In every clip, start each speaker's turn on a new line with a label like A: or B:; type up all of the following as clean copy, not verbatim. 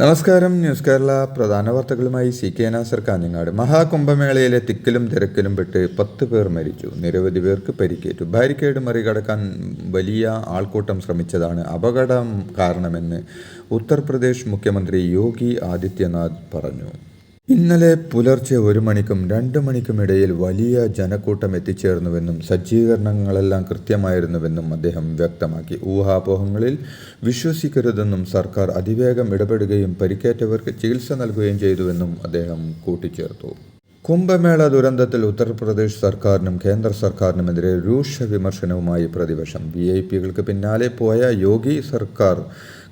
A: നമസ്കാരം. ന്യൂസ് കേരള പ്രധാന വാർത്തകളുമായി CK നാസർ കാഞ്ഞങ്ങാട്. മഹാകുംഭമേളയിലെ തിക്കിലും തിരക്കിലും പെട്ട് 10 പേർ മരിച്ചു, നിരവധി പേർക്ക് പരിക്കേറ്റു. ബാരിക്കേഡ് മറികടക്കാൻ വലിയ ആൾക്കൂട്ടം ശ്രമിച്ചതാണ് അപകടം കാരണമെന്ന് ഉത്തർപ്രദേശ് മുഖ്യമന്ത്രി യോഗി ആദിത്യനാഥ് പറഞ്ഞു. ഇന്നലെ പുലർച്ചെ 1 മണിക്കും 2 മണിക്കും ഇടയിൽ വലിയ ജനക്കൂട്ടം എത്തിച്ചേർന്നുവെന്നും സജ്ജീകരണങ്ങളെല്ലാം കൃത്യമായിരുന്നുവെന്നും അദ്ദേഹം വ്യക്തമാക്കി. ഊഹാപോഹങ്ങളിൽ വിശ്വസിക്കരുതെന്നും സർക്കാർ അതിവേഗം ഇടപെടുകയും പരിക്കേറ്റവർക്ക് ചികിത്സ നൽകുകയും ചെയ്തുവെന്നും അദ്ദേഹം കൂട്ടിച്ചേർത്തു. കുംഭമേള ദുരന്തത്തിൽ ഉത്തർപ്രദേശ് സർക്കാരിനും കേന്ദ്ര സർക്കാരിനുമെതിരെ രൂക്ഷ വിമർശനവുമായി പ്രതിപക്ഷം. വിഐപികൾക്ക് പിന്നാലെ പോയ യോഗി സർക്കാർ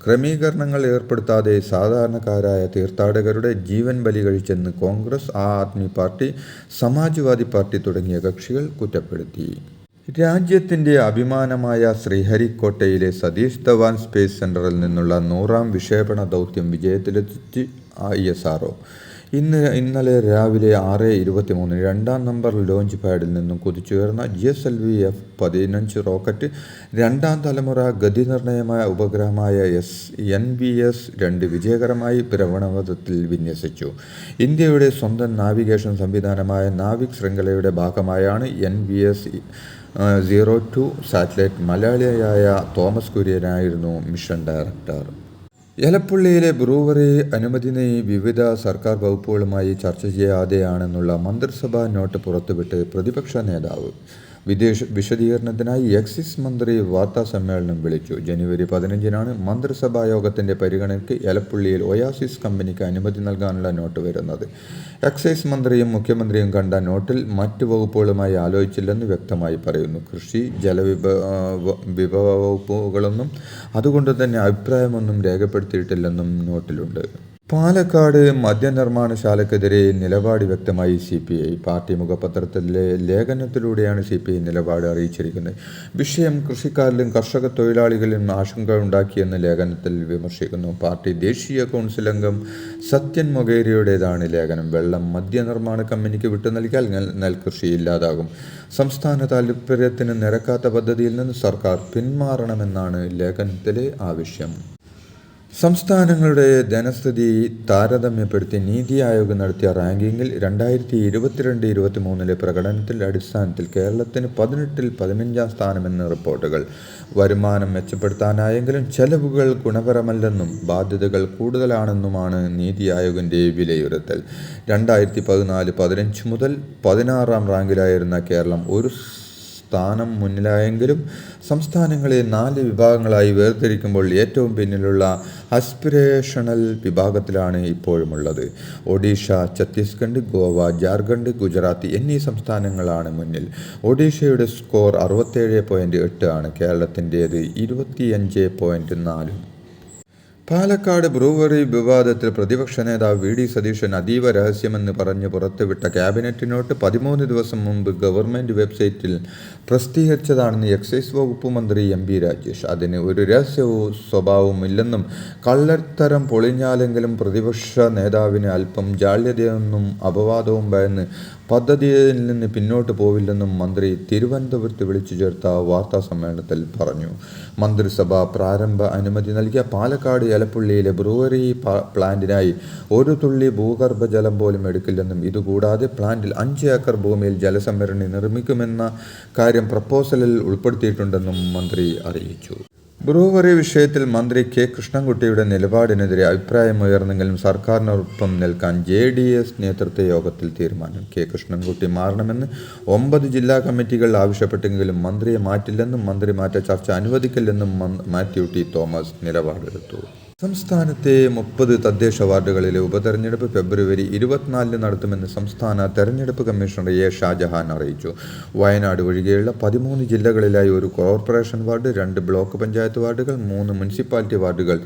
A: ക്രമീകരണങ്ങൾ ഏർപ്പെടുത്താതെ സാധാരണക്കാരായ തീർത്ഥാടകരുടെ ജീവൻ ബലി കഴിച്ചെന്ന് കോൺഗ്രസ്, ആദ്മി പാർട്ടി, സമാജ്വാദി പാർട്ടി തുടങ്ങിയ കക്ഷികൾ കുറ്റപ്പെടുത്തി. രാജ്യത്തിൻ്റെ അഭിമാനമായ ശ്രീഹരിക്കോട്ടയിലെ സതീഷ് ധവാൻ സ്പേസ് സെൻ്ററിൽ നിന്നുള്ള 100ാം വിക്ഷേപണ ദൗത്യം വിജയത്തിലെത്തി ISRO. ഇന്നലെ രാവിലെ 6:23 2ാം നമ്പർ ലോഞ്ച് പാഡിൽ നിന്നും കുതിച്ചുയർന്ന GSLV F-15 റോക്കറ്റ് 2ാം തലമുറ ഗതിനിർണയമായ ഉപഗ്രഹമായ NVS-2 വിജയകരമായി ഭ്രമണപഥത്തിൽ വിന്യസിച്ചു. ഇന്ത്യയുടെ സ്വന്തം നാവിഗേഷൻ സംവിധാനമായ നാവിക് ശൃംഖലയുടെ ഭാഗമായാണ് NVS-02 സാറ്റലൈറ്റ്. മലയാളിയായ തോമസ് കുര്യനായിരുന്നു മിഷൻ ഡയറക്ടർ. എലപ്പുള്ളിയിലെ ബ്രൂവറി അനുമതി വിവിധ സർക്കാർ വകുപ്പുകളുമായി ചർച്ച ചെയ്യാതെയാണെന്നുള്ള മന്ത്രിസഭാ നോട്ട് പുറത്തുവിട്ട് പ്രതിപക്ഷ നേതാവ്. വിശദീകരണത്തിനായി എക്സൈസ് മന്ത്രി വാർത്താ സമ്മേളനം വിളിച്ചു. ജനുവരി 15-നാണ് മന്ത്രിസഭാ യോഗത്തിൻ്റെ പരിഗണനയ്ക്ക് എലപ്പുള്ളിയിൽ ഒയാസിസ് കമ്പനിക്ക് അനുമതി നൽകാനുള്ള നോട്ട് വരുന്നത്. എക്സൈസ് മന്ത്രിയും മുഖ്യമന്ത്രിയും കണ്ട നോട്ടിൽ മറ്റ് വകുപ്പുകളുമായി ആലോചിച്ചില്ലെന്ന് വ്യക്തമായി പറയുന്നു. കൃഷി, ജലവിഭവ വകുപ്പുകളൊന്നും അതുകൊണ്ട് തന്നെ അഭിപ്രായമൊന്നും രേഖപ്പെടുത്തിയിട്ടില്ലെന്നും നോട്ടിലുണ്ട്. പാലക്കാട് മദ്യനിർമ്മാണശാലയ്ക്കെതിരെ നിലപാട് വ്യക്തമായി CPI. പാർട്ടി മുഖപത്രത്തിലെ ലേഖനത്തിലൂടെയാണ് CPI നിലപാട് അറിയിച്ചിരിക്കുന്നത്. വിഷയം കൃഷിക്കാരിലും കർഷക തൊഴിലാളികളിലും ആശങ്ക ഉണ്ടാക്കിയെന്ന് ലേഖനത്തിൽ വിമർശിക്കുന്നു. പാർട്ടി ദേശീയ കൗൺസിൽ അംഗം സത്യൻ മൊകേരിയുടേതാണ് ലേഖനം. വെള്ളം മദ്യനിർമ്മാണ കമ്പനിക്ക് വിട്ടു നൽകിയാൽ നെൽകൃഷി ഇല്ലാതാകും. സംസ്ഥാന താൽപര്യത്തിന് നിരക്കാത്ത പദ്ധതിയിൽ നിന്ന് സർക്കാർ പിന്മാറണമെന്നാണ് ലേഖനത്തിലെ ആവശ്യം. സംസ്ഥാനങ്ങളുടെ ധനസ്ഥിതി താരതമ്യപ്പെടുത്തി നീതി ആയോഗ് നടത്തിയ റാങ്കിങ്ങിൽ 2022-23 പ്രകടനത്തിൽ അടിസ്ഥാനത്തിൽ കേരളത്തിന് 18-ൽ 15ാം സ്ഥാനമെന്ന് റിപ്പോർട്ടുകൾ. വരുമാനം മെച്ചപ്പെടുത്താനായെങ്കിലും ചെലവുകൾ ഗുണപരമല്ലെന്നും ബാധ്യതകൾ കൂടുതലാണെന്നുമാണ് നീതി ആയോഗിൻ്റെ വിലയിരുത്തൽ. 2014-15 മുതൽ 16ാം റാങ്കിലായിരുന്ന കേരളം ഒരു സ്ഥാനം മുന്നിലായെങ്കിലും സംസ്ഥാനങ്ങളെ 4 വിഭാഗങ്ങളായി വേർതിരിക്കുമ്പോൾ ഏറ്റവും പിന്നിലുള്ള ആസ്പിരേഷണൽ വിഭാഗത്തിലാണ് ഇപ്പോഴുമുള്ളത്. ഒഡീഷ, ഛത്തീസ്ഗഡ്, ഗോവ, ജാർഖണ്ഡ്, ഗുജറാത്ത് എന്നീ സംസ്ഥാനങ്ങളാണ് മുന്നിൽ. ഒഡീഷയുടെ സ്കോർ 67.8 ആണ്, കേരളത്തിൻ്റേത് 25.4. പാലക്കാട് ബ്രൂവറി വിവാദത്തിൽ പ്രതിപക്ഷ നേതാവ് VD സതീശൻ അതീവ രഹസ്യമെന്ന് പറഞ്ഞ് പുറത്തുവിട്ട ക്യാബിനറ്റ് നോട്ട് 13 ദിവസം മുമ്പ് ഗവൺമെൻറ് വെബ്സൈറ്റിൽ പ്രസിദ്ധീകരിച്ചതാണെന്ന് എക്സൈസ് വകുപ്പ് മന്ത്രി MB രാജേഷ്. അതിന് ഒരു രഹസ്യവും സ്വഭാവവും ഇല്ലെന്നും കള്ളത്തരം പൊളിഞ്ഞാലെങ്കിലും പ്രതിപക്ഷ നേതാവിന് അല്പം ജാള്യതയൊന്നും അപവാദവും ഭയന്ന് പദ്ധതിയിൽ നിന്ന് പിന്നോട്ട് പോവില്ലെന്നും മന്ത്രി തിരുവനന്തപുരത്ത് വിളിച്ചു ചേർത്ത വാർത്താ സമ്മേളനത്തിൽ പറഞ്ഞു. മന്ത്രിസഭ പ്രാരംഭ അനുമതി നൽകിയ പാലക്കാട് എലപ്പുള്ളിയിലെ ബ്രൂവറി പ്ലാന്റിനായി ഒരു തുള്ളി ഭൂഗർഭജലം പോലും എടുക്കില്ലെന്നും ഇതുകൂടാതെ പ്ലാന്റിൽ 5 ഏക്കർ ഭൂമിയിൽ ജലസംഭരണി നിർമ്മിക്കുമെന്ന കാര്യം പ്രപ്പോസലിൽ ഉൾപ്പെടുത്തിയിട്ടുണ്ടെന്നും മന്ത്രി അറിയിച്ചു. ബ്രൂവറി വിഷയത്തിൽ മന്ത്രി K. കൃഷ്ണൻകുട്ടിയുടെ നിലപാടിനെതിരെ അഭിപ്രായമുയർന്നെങ്കിലും സർക്കാരിനൊപ്പം നിൽക്കാൻ JDS നേതൃത്വ യോഗത്തിൽ തീരുമാനം. K. കൃഷ്ണൻകുട്ടി മാറണമെന്ന് 9 ജില്ലാ കമ്മിറ്റികൾ ആവശ്യപ്പെട്ടെങ്കിലും മന്ത്രിയെ മാറ്റില്ലെന്നും മന്ത്രിമാറ്റ ചർച്ച അനുവദിക്കില്ലെന്നും മാത്യു T. തോമസ് നിലപാടെടുത്തു. സംസ്ഥാനത്തെ 30 തദ്ദേശ വാർഡുകളിലെ ഉപതെരഞ്ഞെടുപ്പ് ഫെബ്രുവരി 24 നടത്തുമെന്ന് സംസ്ഥാന തെരഞ്ഞെടുപ്പ് കമ്മീഷണർ A. ഷാജഹാൻ അറിയിച്ചു. വയനാട് ഒഴികെയുള്ള 13 ജില്ലകളിലായി 1 കോർപ്പറേഷൻ വാർഡ്, 2 ബ്ലോക്ക് പഞ്ചായത്ത് വാർഡുകൾ, 3 മുനിസിപ്പാലിറ്റി വാർഡുകൾ,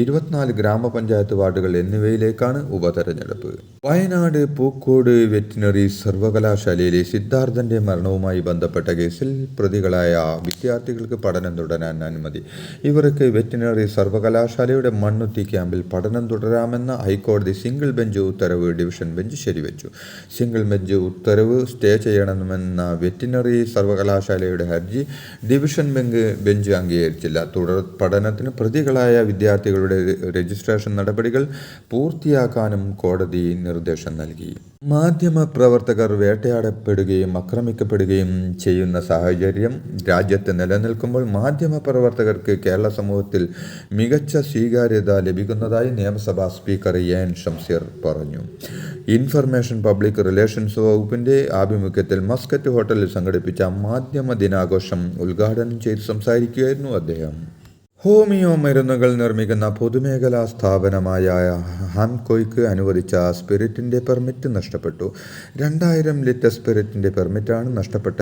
A: 24 ഗ്രാമപഞ്ചായത്ത് വാർഡുകൾ എന്നിവയിലേക്കാണ് ഉപതെരഞ്ഞെടുപ്പ്. വയനാട് പൂക്കോട് വെറ്റിനറി സർവകലാശാലയിലെ സിദ്ധാർത്ഥൻ്റെ മരണവുമായി ബന്ധപ്പെട്ട കേസിൽ പ്രതികളായ വിദ്യാർത്ഥികൾക്ക് പഠനം തുടരാൻ അനുമതി. ഇവർക്ക് വെറ്റിനറി സർവകലാശാലയുടെ മണ്ണുത്തി ക്യാമ്പിൽ പഠനം തുടരാമെന്ന ഹൈക്കോടതി സിംഗിൾ ബെഞ്ച് ഉത്തരവ് ഡിവിഷൻ ബെഞ്ച് ശരിവച്ചു. സിംഗിൾ ബെഞ്ച് ഉത്തരവ് സ്റ്റേ ചെയ്യണമെന്ന വെറ്റിനറി സർവകലാശാലയുടെ ഹർജി ഡിവിഷൻ ബെഞ്ച് അംഗീകരിച്ചില്ല. തുടർ പഠനത്തിന് പ്രതികളായ വിദ്യാർത്ഥികളുടെ രജിസ്ട്രേഷൻ നടപടികൾ പൂർത്തിയാക്കാനും കോടതി നിർദ്ദേശം നൽകി. മാധ്യമപ്രവർത്തകർ വേട്ടയാടപ്പെടുകയും ആക്രമിക്കപ്പെടുകയും ചെയ്യുന്ന സാഹചര്യം രാജ്യത്ത് നിലനിൽക്കുമ്പോൾ മാധ്യമപ്രവർത്തകർക്ക് കേരള സമൂഹത്തിൽ മികച്ച സ്വീകാര്യത ലഭിക്കുന്നതായി നിയമസഭാ സ്പീക്കർ എൻ ഷംസീർ പറഞ്ഞു. ഇൻഫർമേഷൻ പബ്ലിക് റിലേഷൻസ് വകുപ്പിന്റെ ആഭിമുഖ്യത്തിൽ മസ്കറ്റ് ഹോട്ടലിൽ സംഘടിപ്പിച്ച മാധ്യമ ദിനാഘോഷം ഉദ്ഘാടനം ചെയ്ത് സംസാരിക്കുകയായിരുന്നു അദ്ദേഹം. ഹോമിയോ മരുന്നുകൾ നിർമ്മിക്കുന്ന പൊതുമേഖലാ സ്ഥാപനമായ ഹാംകോയ്ക്ക് അനുവദിച്ച സ്പിരിറ്റിന്റെ പെർമിറ്റ് നഷ്ടപ്പെട്ടു. 2000 ലിറ്റർ സ്പിരിറ്റിന്റെ പെർമിറ്റാണ് നഷ്ടപ്പെട്ടത്.